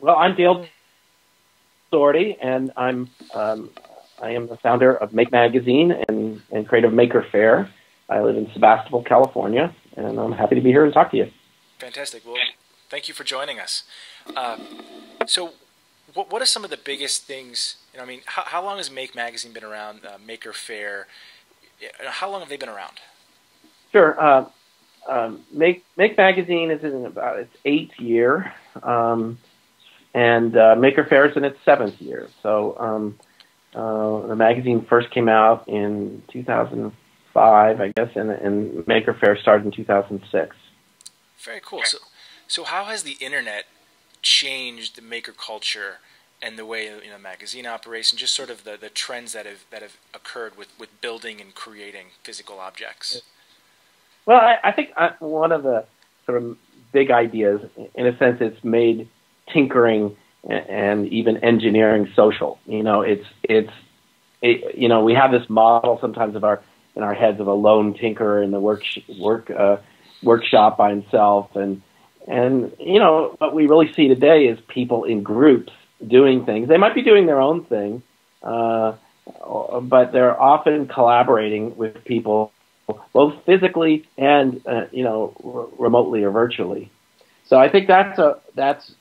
Well, I'm Dale Dougherty, and I am the founder of Make Magazine and creative Maker Fair. I live in Sebastopol, California, and I'm happy to be here and talk to you. Fantastic. Well, thank you for joining us. Uh, so, what are some of the biggest things? I mean, how long has Make Magazine been around? Maker Fair. How long have they been around? Sure. Make Magazine is in about its eighth year, and Maker Fair is in its seventh year. So the magazine first came out in 2005, I guess, and Maker Fair started in 2006. Very cool. So how has the internet changed the maker culture and the way magazine operates, and just sort of the trends that have occurred with building and creating physical objects? Well, I think one of the sort of big ideas, in a sense, it's made tinkering and even engineering social. We have this model sometimes in our heads of a lone tinkerer in the workshop by himself, and what we really see today is people in groups doing things. They might be doing their own thing, but they're often collaborating with people both physically and remotely or virtually. So I think that's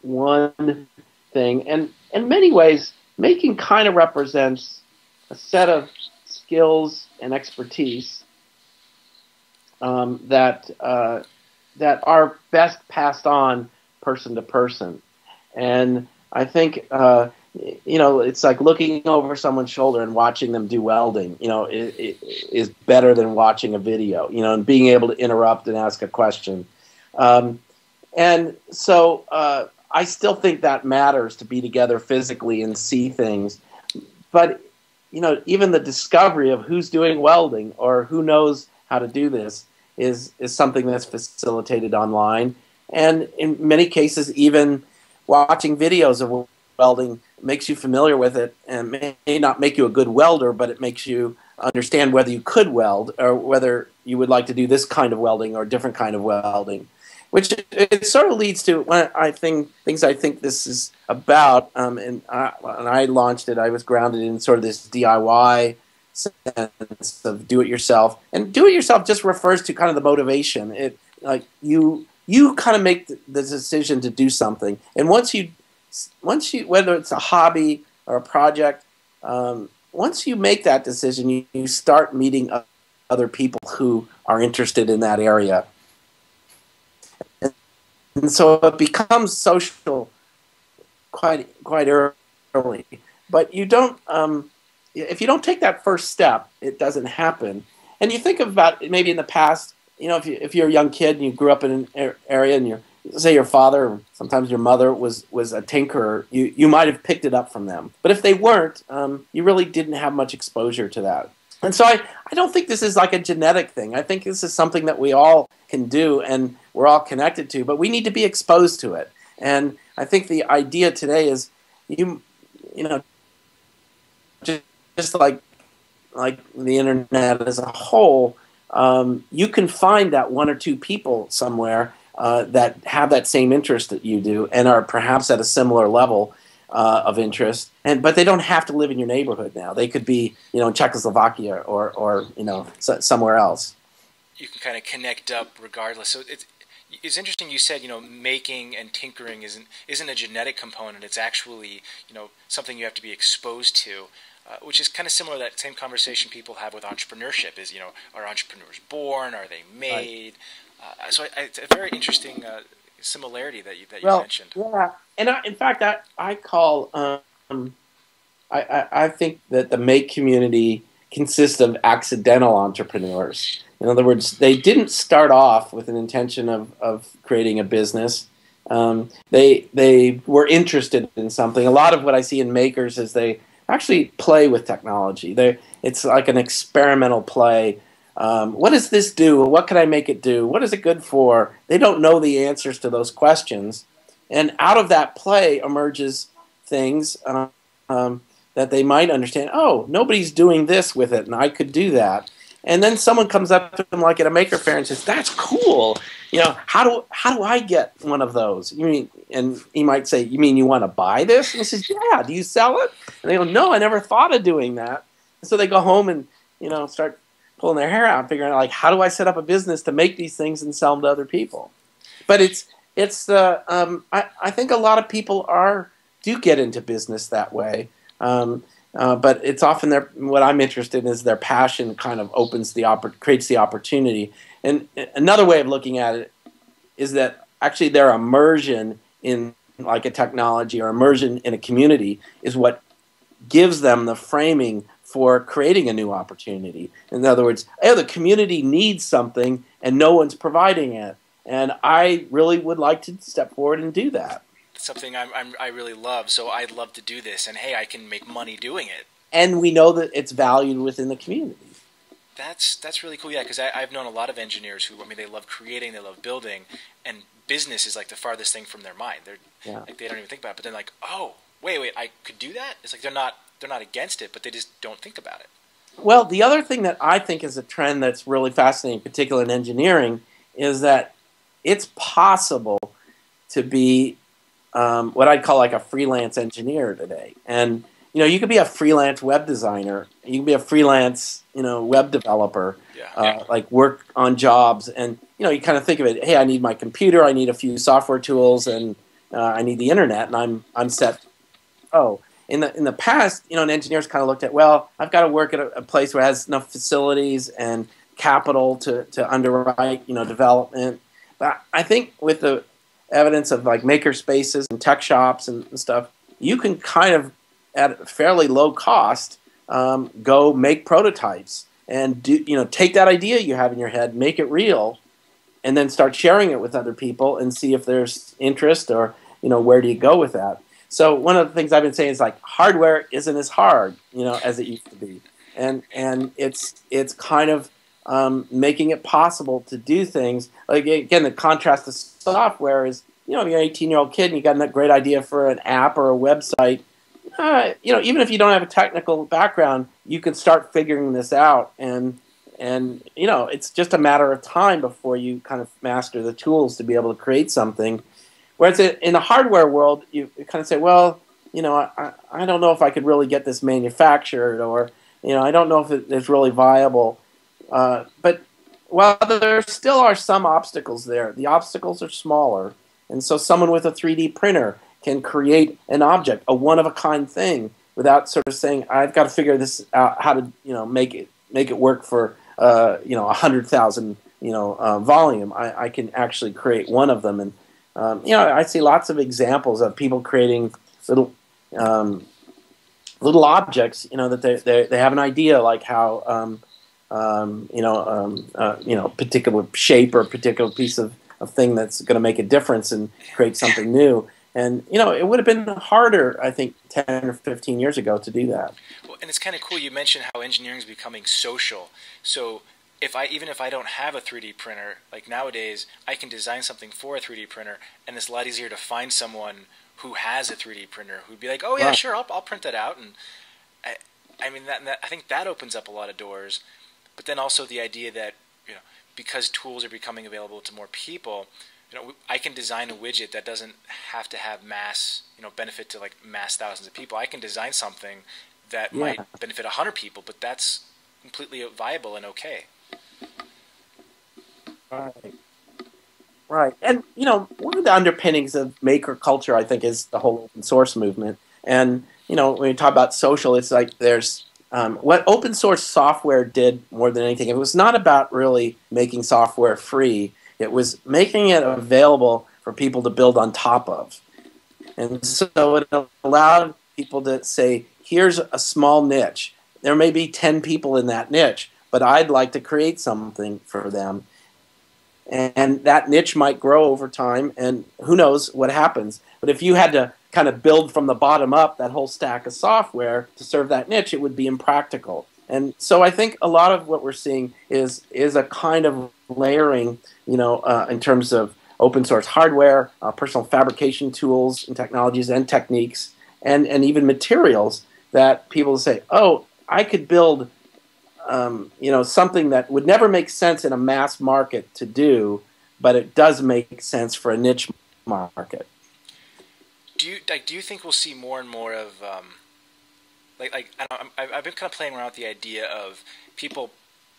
one thing, and in many ways, making kind of represents a set of skills and expertise that are best passed on person to person. And I think it's like looking over someone's shoulder and watching them do welding. It is better than watching a video. And being able to interrupt and ask a question. And so I still think that matters, to be together physically and see things. But even the discovery of who's doing welding or who knows how to do this is something that's facilitated online. And in many cases, even watching videos of welding makes you familiar with it, and may not make you a good welder, but it makes you understand whether you could weld or whether you would like to do this kind of welding or a different kind of welding, which it sort of leads to things I think this is about. When I launched it, I was grounded in sort of this DIY sense of do-it-yourself, and do-it-yourself just refers to kind of the motivation. It like you kind of make the decision to do something, and once you whether it's a hobby or a project, once you make that decision, you start meeting other people who are interested in that area, and so it becomes social quite early. But you don't. If you don't take that first step, it doesn't happen. And you think about maybe in the past, if you're a young kid and you grew up in an area and say your father or sometimes your mother was a tinkerer, you might have picked it up from them. But if they weren't, you really didn't have much exposure to that. And so I don't think this is like a genetic thing. I think this is something that we all can do and we're all connected to, but we need to be exposed to it. And I think the idea today is just like the internet as a whole, you can find that one or two people somewhere that have that same interest that you do and are perhaps at a similar level of interest, but they don't have to live in your neighborhood now. They could be in Czechoslovakia or somewhere else. You can kind of connect up regardless. So it's interesting you said making and tinkering isn't a genetic component. It's actually something you have to be exposed to. Which is kind of similar to that same conversation people have with entrepreneurship is, are entrepreneurs born? Are they made? Right. So it's a very interesting similarity that you mentioned. Yeah, and in fact, I call, I think that the Make community consists of accidental entrepreneurs. In other words, they didn't start off with an intention of creating a business. They were interested in something. A lot of what I see in makers is they actually play with technology. It's like an experimental play. What does this do? What can I make it do? What is it good for? They don't know the answers to those questions. And out of that play emerges things that they might understand. Oh, nobody's doing this with it, and I could do that. And then someone comes up to them like at a maker fair and says, "That's cool. How do I get one of those?" You mean, and he might say, "You mean you want to buy this?" And he says, "Yeah. Do you sell it?" And they go, "No, I never thought of doing that." And so they go home and start pulling their hair out, figuring out like, how do I set up a business to make these things and sell them to other people? But I think a lot of people do get into business that way. But it's often what I'm interested in is their passion kind of creates the opportunity. And another way of looking at it is that actually their immersion in like a technology or immersion in a community is what gives them the framing for creating a new opportunity. In other words, the community needs something and no one's providing it. And I really would like to step forward and do that. Something I really love, so I'd love to do this, and hey, I can make money doing it. And we know that it's valued within the community. That's really cool, yeah, because I've known a lot of engineers who, they love creating, they love building, and business is like the farthest thing from their mind. Like they don't even think about it, but then like, oh, wait, I could do that? It's like they're not against it, but they just don't think about it. Well, the other thing that I think is a trend that's really fascinating, particularly in engineering, is that it's possible to be what I'd call like a freelance engineer today. And you could be a freelance web designer, you can be a freelance web developer, like work on jobs, and you kind of think of it, hey, I need my computer, I need a few software tools, and I need the internet, and I'm set. Oh, in the past, an engineer's kind of looked at, well, I've got to work at a place where it has enough facilities and capital to underwrite development. But I think with the evidence of like maker spaces and tech shops and stuff, you can kind of at fairly low cost go make prototypes and take that idea you have in your head, make it real, and then start sharing it with other people and see if there's interest or where do you go with that. So one of the things I've been saying is like hardware isn't as hard as it used to be, and it's kind of making it possible to do things. Like again, the contrast to software is, you're an 18-year-old kid and you got a great idea for an app or a website. Even if you don't have a technical background, you can start figuring this out, and it's just a matter of time before you kind of master the tools to be able to create something. Whereas in the hardware world, you kind of say, well, I don't know if I could really get this manufactured, or I don't know if it's really viable. But while there still are some obstacles there, the obstacles are smaller. And so someone with a 3D printer can create an object, a one-of-a-kind thing, without sort of saying, I've got to figure this out, how to make it work for 100,000 volume. I can actually create one of them. And I see lots of examples of people creating little objects. That they have an idea like how particular shape or a particular piece of thing that's going to make a difference and create something new. And it would have been harder, I think, 10 or 15 years ago to do that. Well, and it's kind of cool. You mentioned how engineering is becoming social. So even if I don't have a 3D printer, like nowadays, I can design something for a 3D printer, and it's a lot easier to find someone who has a 3D printer who'd be like, oh yeah, right. Sure, I'll print that out. And I think that opens up a lot of doors. But then also the idea that because tools are becoming available to more people, I can design a widget that doesn't have to have mass, benefit to like mass thousands of people. I can design something that might benefit 100 people, but that's completely viable and okay. Right. And, one of the underpinnings of maker culture, I think, is the whole open source movement. And, when you talk about social, it's like there's what open source software did more than anything. It was not about really making software free. It was making it available for people to build on top of. And so it allowed people to say, here's a small niche. There may be 10 people in that niche, but I'd like to create something for them. And that niche might grow over time, and who knows what happens. But if you had to kind of build from the bottom up that whole stack of software to serve that niche, it would be impractical. And so I think a lot of what we're seeing is a kind of layering, in terms of open source hardware, personal fabrication tools and technologies and techniques, and even materials that people say, oh, I could build something that would never make sense in a mass market to do, but it does make sense for a niche market. Do you think we'll see more and more of I don't know, I've been kind of playing around with the idea of people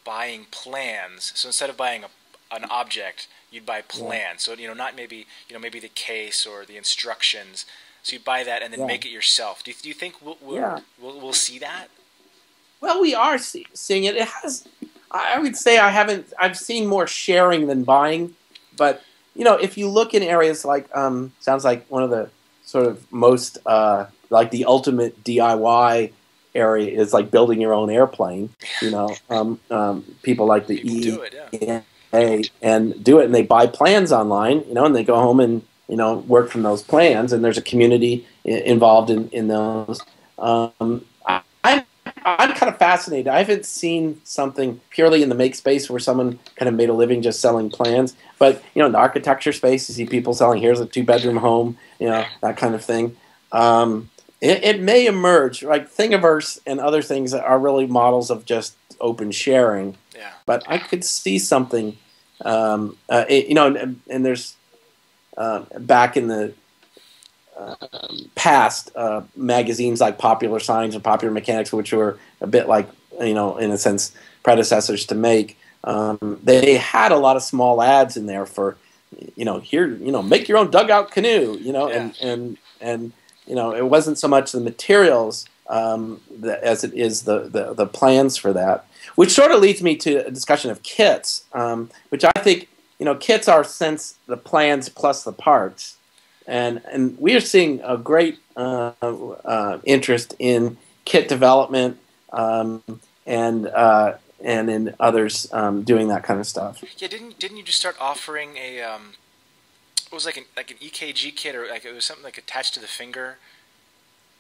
buying plans. So instead of buying an object, you'd buy plans. So not maybe the case or the instructions. So you buy that and then make it yourself. Do you think we'll see that? Well, we are seeing it. It has. I would say I've seen more sharing than buying, but if you look in areas like sounds like one of the sort of most like the ultimate DIY area is like building your own airplane. People like the EA and do it, and they buy plans online. And they go home and work from those plans, and there's a community involved in those. I'm kind of fascinated. I haven't seen something purely in the make space where someone kind of made a living just selling plans. But, in the architecture space, you see people selling, here's a 2-bedroom home, that kind of thing. It may emerge, like Thingiverse and other things that are really models of just open sharing. Yeah. But I could see something, and there's, back in the past, magazines like Popular Science and Popular Mechanics, which were a bit like, in a sense, predecessors to Make, they had a lot of small ads in there for, here, make your own dugout canoe, and it wasn't so much the materials as it is the plans for that, which sort of leads me to a discussion of kits, which I think, kits are since the plans plus the parts. And we are seeing a great interest in kit development and in others doing that kind of stuff. Yeah, didn't you just start offering a it was like an EKG kit, or like it was something like attached to the finger?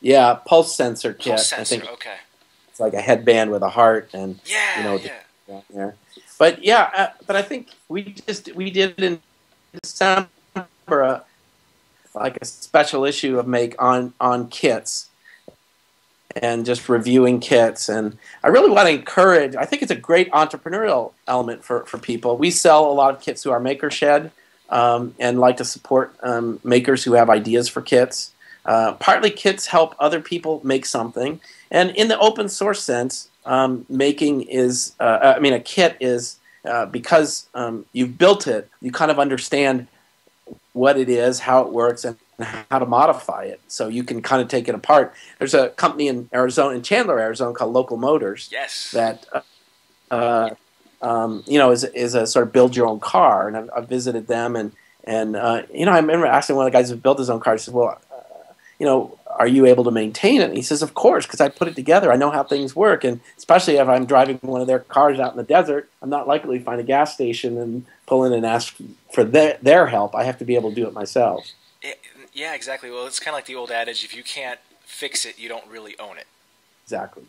Yeah, pulse sensor kit. Pulse sensor, I think okay. It's like a headband with a heart and there. But but I think we did in December like a special issue of Make on kits and just reviewing kits. And I really want to encourage, I think it's a great entrepreneurial element for people. We sell a lot of kits through our Maker Shed and like to support makers who have ideas for kits. Partly kits help other people make something. And in the open source sense, making is, a kit is, because you've built it, you kind of understand what it is, how it works, and how to modify it. So you can kind of take it apart. There's a company in Chandler, Arizona, called Local Motors. Yes. That is a sort of build your own car, and I've visited them, and I remember asking one of the guys who built his own car. He said, "Well, are you able to maintain it?" And he says, "Of course, because I put it together. I know how things work, and especially if I'm driving one of their cars out in the desert, I'm not likely to find a gas station and pull in and ask for their help. I have to be able to do it myself." Yeah, exactly. Well, it's kind of like the old adage: if you can't fix it, you don't really own it. Exactly.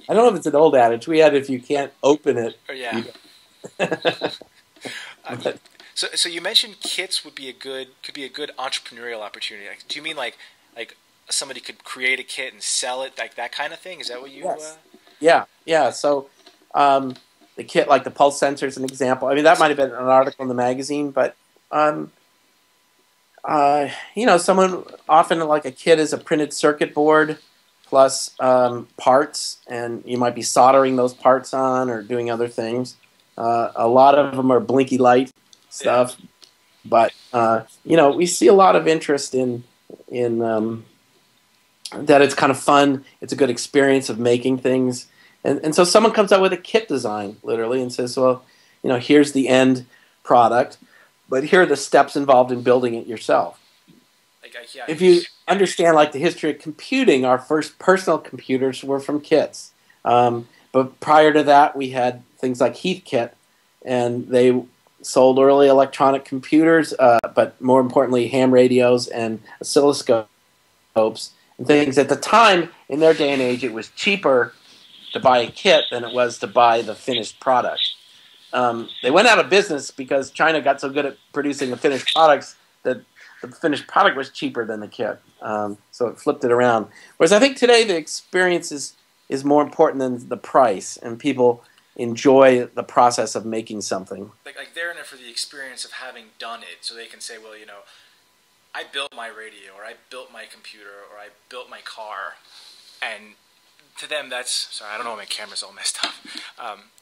I don't know if it's an old adage. We had, if you can't open it. Yeah. So you mentioned kits could be a good entrepreneurial opportunity. Like, do you mean like somebody could create a kit and sell it, like that kind of thing? Is that what you? Yes. Yeah. So the kit, like the pulse sensor, is an example. I mean, that might have been an article in the magazine, but someone often, like, a kit is a printed circuit board plus parts, and you might be soldering those parts on or doing other things. A lot of them are blinky light stuff, but we see a lot of interest in that. It's kind of fun. It's a good experience of making things, and so someone comes out with a kit design, literally, and says, "Well, here's the end product, but here are the steps involved in building it yourself." If you understand, like, the history of computing, our first personal computers were from kits. But prior to that, we had things like Heathkit, and they sold early electronic computers, but more importantly, ham radios and oscilloscopes and things. At the time, in their day and age, it was cheaper to buy a kit than it was to buy the finished product. They went out of business because China got so good at producing the finished products that the finished product was cheaper than the kit. So it flipped it around. Whereas I think today the experience is is more important than the price, and people enjoy the process of making something. Like they're in it for the experience of having done it, so they can say, well, I built my radio, or I built my computer, or I built my car, and to them that's sorry, I don't know, my camera's all messed up.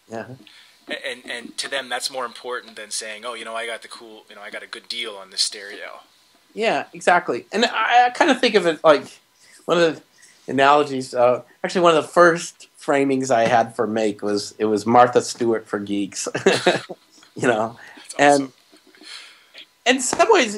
Yeah. And to them that's more important than saying, oh, I got the cool, I got a good deal on this stereo. Yeah, exactly. And I kind of think of it like one of the analogies. Actually, one of the first framings I had for Make was Martha Stewart for Geeks. you know, That's and awesome. in some ways,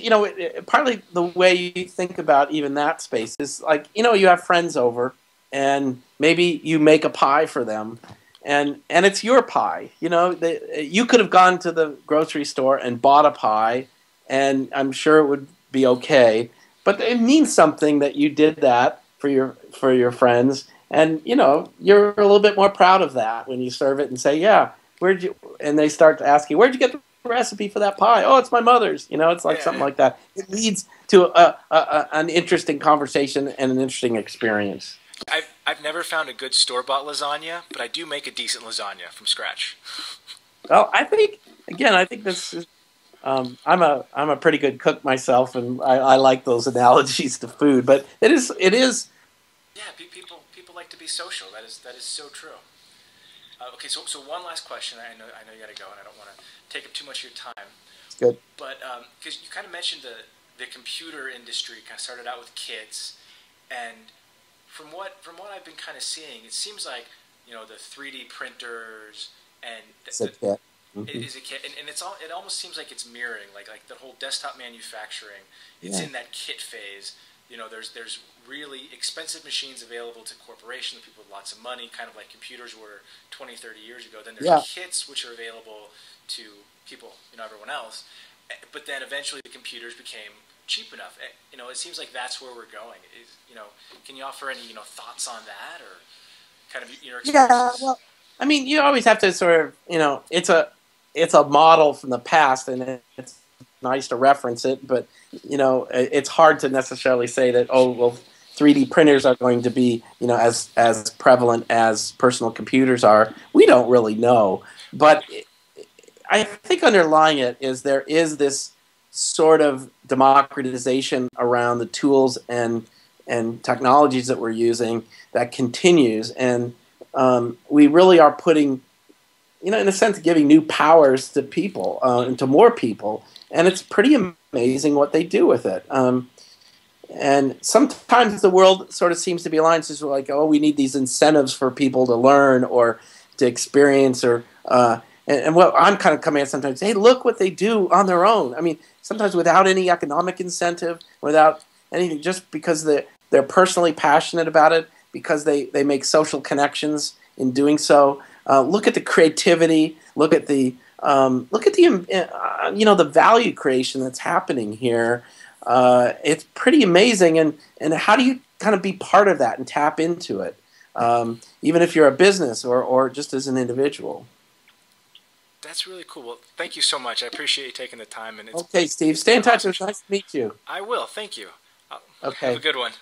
partly the way you think about even that space is like, you have friends over, and maybe you make a pie for them, and it's your pie. You could have gone to the grocery store and bought a pie, and I'm sure it would be okay. But it means something that you did that for your friends, and you're a little bit more proud of that when you serve it and say, "Yeah, where'd you?" And they start to ask you, "Where'd you get the recipe for that pie?" "Oh, it's my mother's." It's like Yeah, something yeah. like that. It leads to an interesting conversation and an interesting experience. I've never found a good store-bought lasagna, but I do make a decent lasagna from scratch. Well, I think this is. I'm a pretty good cook myself, and I like those analogies to food. But it is. Yeah, people like to be social. That is so true. Okay, so one last question. I know you got to go, and I don't want to take up too much of your time. It's good. But because you kind of mentioned the computer industry kind of started out with kids, and from what I've been kind of seeing, it seems like the 3D printers and It's a kit. it Mm-hmm. is a kit, and it almost seems like it's mirroring like the whole desktop manufacturing. It's Yeah. in that kit phase. There's really expensive machines available to corporations, people with lots of money, kind of like computers were 20, 30 years ago. Then there's Yeah. kits which are available to people, everyone else. But then eventually the computers became cheap enough. It seems like that's where we're going. Can you offer any, thoughts on that, or kind of your Yeah. experiences? Well, I mean, you always have to sort of, it's a model from the past, and it's nice to reference it, but it's hard to necessarily say that, oh, well, 3D printers are going to be as prevalent as personal computers are. We don't really know, but I think underlying it is there is this sort of democratization around the tools and technologies that we're using that continues, and we really are putting, in a sense, giving new powers to people and to more people, and it's pretty amazing what they do with it. And sometimes the world sort of seems to be aligned to like, oh, we need these incentives for people to learn or to experience, or and what I'm kind of coming at sometimes, hey, look what they do on their own. I mean, sometimes without any economic incentive, without anything, just because they're personally passionate about it, because they make social connections in doing so. Look at the creativity. Look at the the value creation that's happening here. It's pretty amazing, and how do you kind of be part of that and tap into it, even if you're a business or just as an individual. That's really cool. Well, thank you so much. I appreciate you taking the time, and Okay, Steve, it's stay been in an touch. It awesome was show. nice to meet you. I will. Thank you. Have a Okay. good one.